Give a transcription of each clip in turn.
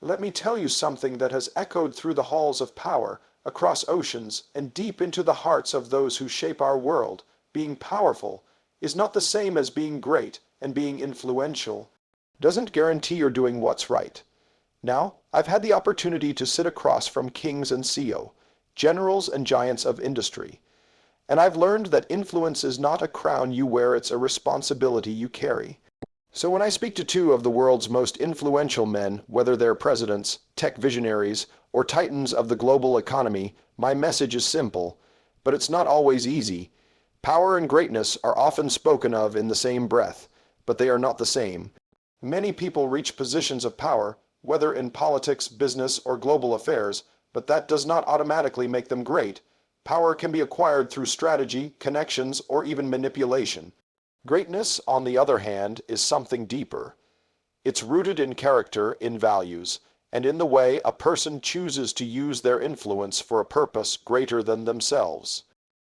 Let me tell you something that has echoed through the halls of power, across oceans, and deep into the hearts of those who shape our world. Being powerful is not the same as being great, and being influential doesn't guarantee you're doing what's right. Now, I've had the opportunity to sit across from kings and CEO, generals and giants of industry, and I've learned that influence is not a crown you wear, it's a responsibility you carry. So when I speak to two of the world's most influential men, whether they're presidents, tech visionaries, or titans of the global economy, my message is simple, but it's not always easy. Power and greatness are often spoken of in the same breath, but they are not the same. Many people reach positions of power, whether in politics, business, or global affairs, but that does not automatically make them great. Power can be acquired through strategy, connections, or even manipulation. Greatness, on the other hand, is something deeper. It's rooted in character, in values, and in the way a person chooses to use their influence for a purpose greater than themselves.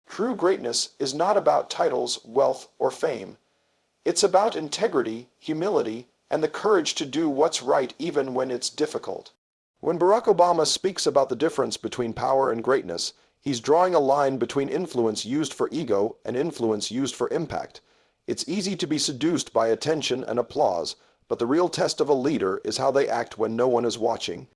True greatness is not about titles, wealth, or fame. It's about integrity, humility, and the courage to do what's right even when it's difficult. When Barack Obama speaks about the difference between power and greatness, he's drawing a line between influence used for ego and influence used for impact. It's easy to be seduced by attention and applause, but the real test of a leader is how they act when no one is watching.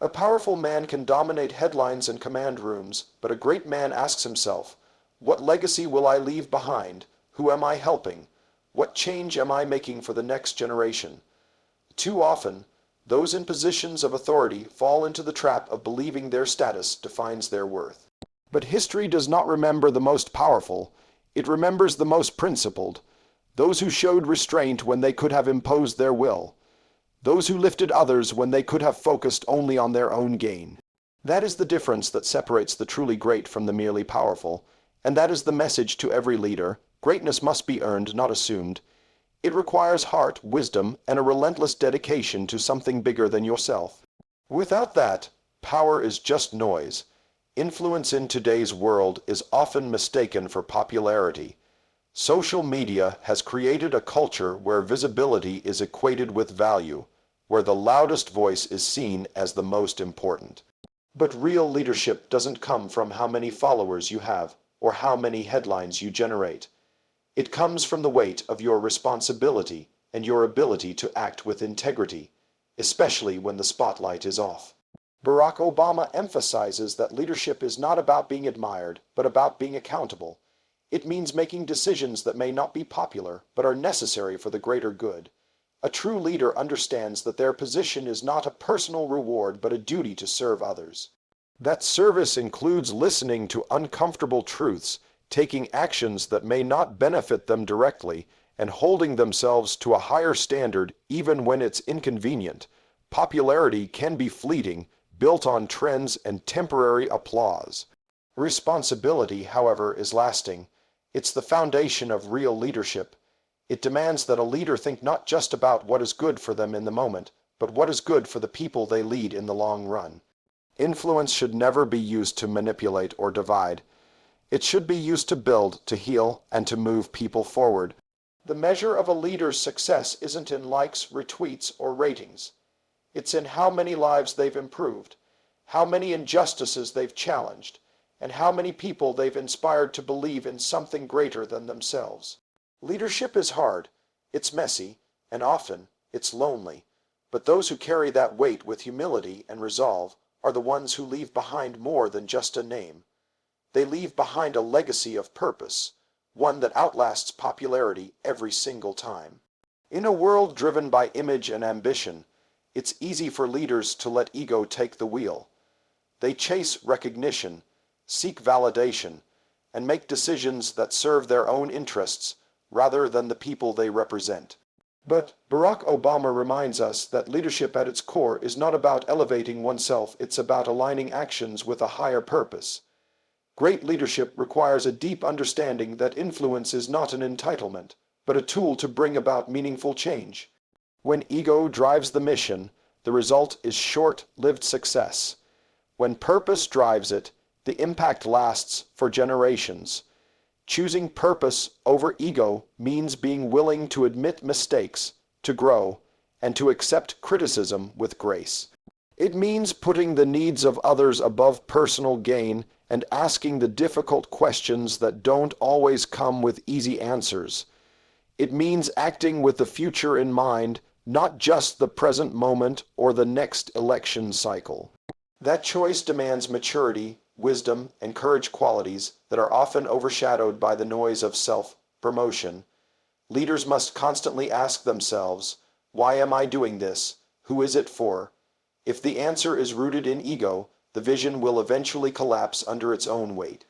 A powerful man can dominate headlines and command rooms, but a great man asks himself, what legacy will I leave behind? Who am I helping? What change am I making for the next generation? Too often, those in positions of authority fall into the trap of believing their status defines their worth. But history does not remember the most powerful, it remembers the most principled. Those who showed restraint when they could have imposed their will. Those who lifted others when they could have focused only on their own gain. That is the difference that separates the truly great from the merely powerful, and that is the message to every leader. Greatness must be earned, not assumed. It requires heart, wisdom, and a relentless dedication to something bigger than yourself. Without that, power is just noise. Influence in today's world is often mistaken for popularity. Social media has created a culture where visibility is equated with value, where the loudest voice is seen as the most important. But real leadership doesn't come from how many followers you have or how many headlines you generate. It comes from the weight of your responsibility and your ability to act with integrity, especially when the spotlight is off. Barack Obama emphasizes that leadership is not about being admired, but about being accountable. It means making decisions that may not be popular, but are necessary for the greater good. A true leader understands that their position is not a personal reward, but a duty to serve others. That service includes listening to uncomfortable truths, taking actions that may not benefit them directly, and holding themselves to a higher standard even when it's inconvenient. Popularity can be fleeting, built on trends and temporary applause. Responsibility, however, is lasting. It's the foundation of real leadership. It demands that a leader think not just about what is good for them in the moment, but what is good for the people they lead in the long run. Influence should never be used to manipulate or divide. It should be used to build, to heal, and to move people forward. The measure of a leader's success isn't in likes, retweets, or ratings. It's in how many lives they've improved, how many injustices they've challenged, and how many people they've inspired to believe in something greater than themselves. Leadership is hard, it's messy, and often it's lonely, but those who carry that weight with humility and resolve are the ones who leave behind more than just a name. They leave behind a legacy of purpose, one that outlasts popularity every single time. In a world driven by image and ambition, it's easy for leaders to let ego take the wheel. They chase recognition, seek validation, and make decisions that serve their own interests rather than the people they represent. But Barack Obama reminds us that leadership at its core is not about elevating oneself, it's about aligning actions with a higher purpose. Great leadership requires a deep understanding that influence is not an entitlement, but a tool to bring about meaningful change. When ego drives the mission, the result is short-lived success. When purpose drives it, the impact lasts for generations. Choosing purpose over ego means being willing to admit mistakes, to grow, and to accept criticism with grace. It means putting the needs of others above personal gain and asking the difficult questions that don't always come with easy answers. It means acting with the future in mind, not just the present moment or the next election cycle. That choice demands maturity, wisdom, and courage, qualities that are often overshadowed by the noise of self-promotion. Leaders must constantly ask themselves, why am I doing this? Who is it for? If the answer is rooted in ego, the vision will eventually collapse under its own weight.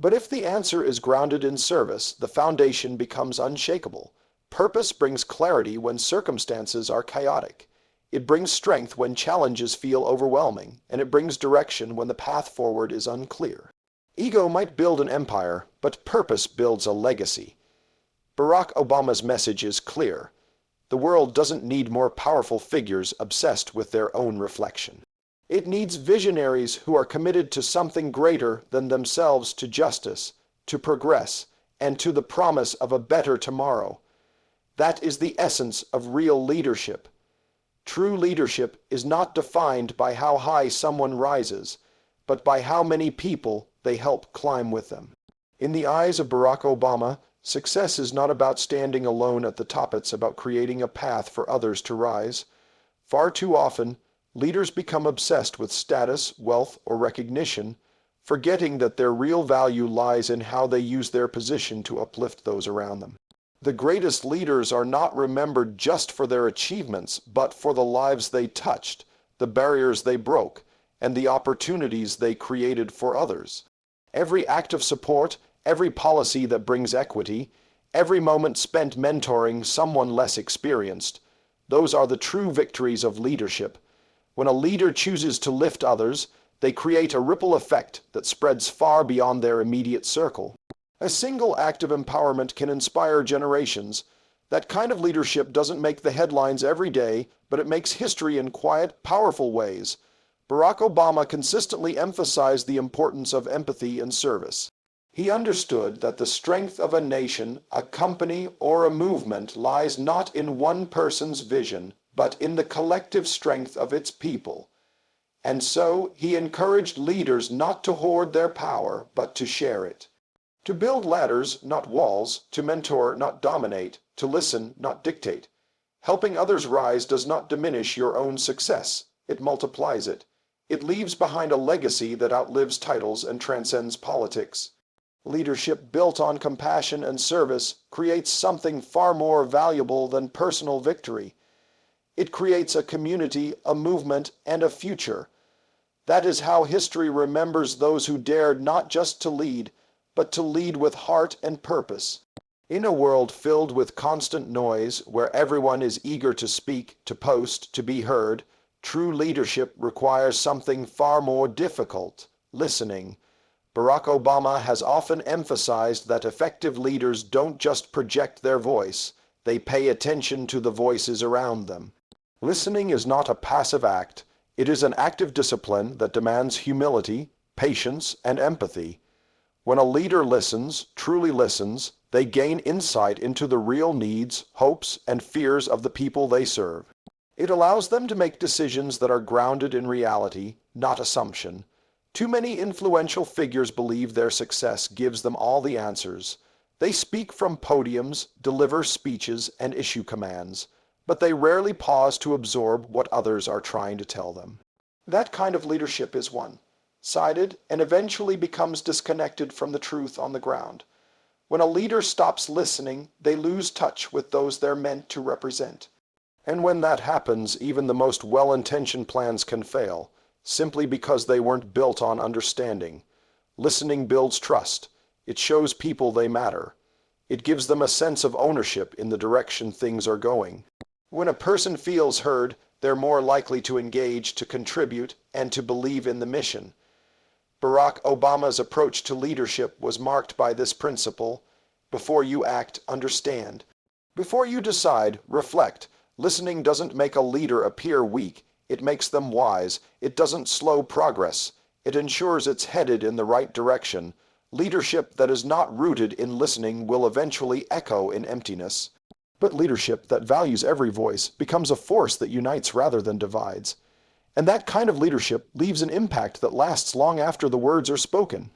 But if the answer is grounded in service, the foundation becomes unshakable. Purpose brings clarity when circumstances are chaotic. It brings strength when challenges feel overwhelming, and it brings direction when the path forward is unclear. Ego might build an empire, but purpose builds a legacy. Barack Obama's message is clear. The world doesn't need more powerful figures obsessed with their own reflection. It needs visionaries who are committed to something greater than themselves, to justice, to progress, and to the promise of a better tomorrow. That is the essence of real leadership. True leadership is not defined by how high someone rises, but by how many people they help climb with them. In the eyes of Barack Obama, success is not about standing alone at the top, it's about creating a path for others to rise. Far too often, leaders become obsessed with status, wealth, or recognition, forgetting that their real value lies in how they use their position to uplift those around them. The greatest leaders are not remembered just for their achievements, but for the lives they touched, the barriers they broke, and the opportunities they created for others. Every act of support, every policy that brings equity, every moment spent mentoring someone less experienced, those are the true victories of leadership. When a leader chooses to lift others, they create a ripple effect that spreads far beyond their immediate circle. A single act of empowerment can inspire generations. That kind of leadership doesn't make the headlines every day, but it makes history in quiet, powerful ways. Barack Obama consistently emphasized the importance of empathy and service. He understood that the strength of a nation, a company, or a movement lies not in one person's vision, but in the collective strength of its people. And so he encouraged leaders not to hoard their power, but to share it. To build ladders, not walls, to mentor, not dominate, to listen, not dictate. Helping others rise does not diminish your own success, it multiplies it. It leaves behind a legacy that outlives titles and transcends politics. Leadership built on compassion and service creates something far more valuable than personal victory. It creates a community, a movement, and a future. That is how history remembers those who dared not just to lead, but to lead with heart and purpose. In a world filled with constant noise, where everyone is eager to speak, to post, to be heard, true leadership requires something far more difficult: listening. Barack Obama has often emphasized that effective leaders don't just project their voice, they pay attention to the voices around them. Listening is not a passive act, it is an active discipline that demands humility, patience, and empathy. When a leader listens, truly listens, they gain insight into the real needs, hopes, and fears of the people they serve. It allows them to make decisions that are grounded in reality, not assumption. Too many influential figures believe their success gives them all the answers. They speak from podiums, deliver speeches, and issue commands, but they rarely pause to absorb what others are trying to tell them. That kind of leadership is one-sided and eventually becomes disconnected from the truth on the ground. When a leader stops listening, they lose touch with those they're meant to represent. And when that happens, even the most well-intentioned plans can fail, simply because they weren't built on understanding. Listening builds trust. It shows people they matter. It gives them a sense of ownership in the direction things are going. When a person feels heard, they're more likely to engage, to contribute, and to believe in the mission. Barack Obama's approach to leadership was marked by this principle: before you act, understand. Before you decide, reflect. Listening doesn't make a leader appear weak, it makes them wise. It doesn't slow progress, it ensures it's headed in the right direction. Leadership that is not rooted in listening will eventually echo in emptiness. But leadership that values every voice becomes a force that unites rather than divides. And that kind of leadership leaves an impact that lasts long after the words are spoken.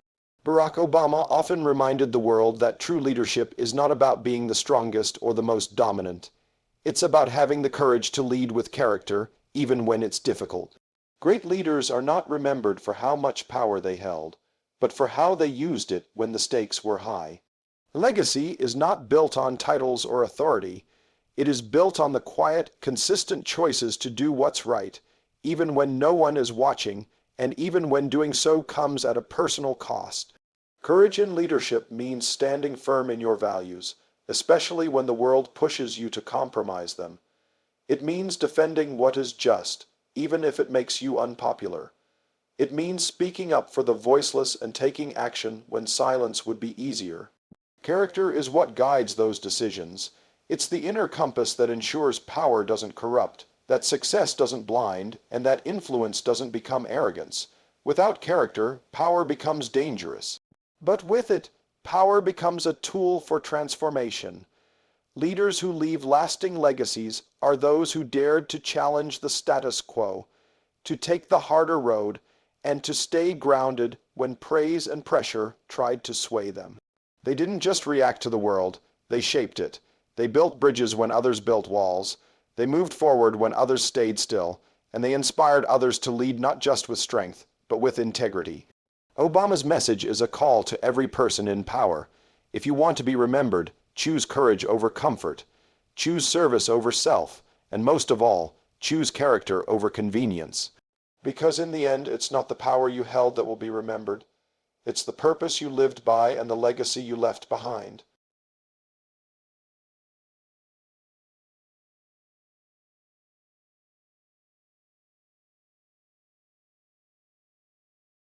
Barack Obama often reminded the world that true leadership is not about being the strongest or the most dominant. It's about having the courage to lead with character, even when it's difficult. Great leaders are not remembered for how much power they held, but for how they used it when the stakes were high. Legacy is not built on titles or authority. It is built on the quiet, consistent choices to do what's right, even when no one is watching, and even when doing so comes at a personal cost. Courage in leadership means standing firm in your values, especially when the world pushes you to compromise them. It means defending what is just, even if it makes you unpopular. It means speaking up for the voiceless and taking action when silence would be easier. Character is what guides those decisions. It's the inner compass that ensures power doesn't corrupt, that success doesn't blind, and that influence doesn't become arrogance. Without character, power becomes dangerous. But with it, power becomes a tool for transformation. Leaders who leave lasting legacies are those who dared to challenge the status quo, to take the harder road, and to stay grounded when praise and pressure tried to sway them. They didn't just react to the world, they shaped it. They built bridges when others built walls. They moved forward when others stayed still, and they inspired others to lead not just with strength, but with integrity. Obama's message is a call to every person in power. If you want to be remembered, choose courage over comfort. Choose service over self, and most of all, choose character over convenience. Because in the end, it's not the power you held that will be remembered. It's the purpose you lived by and the legacy you left behind.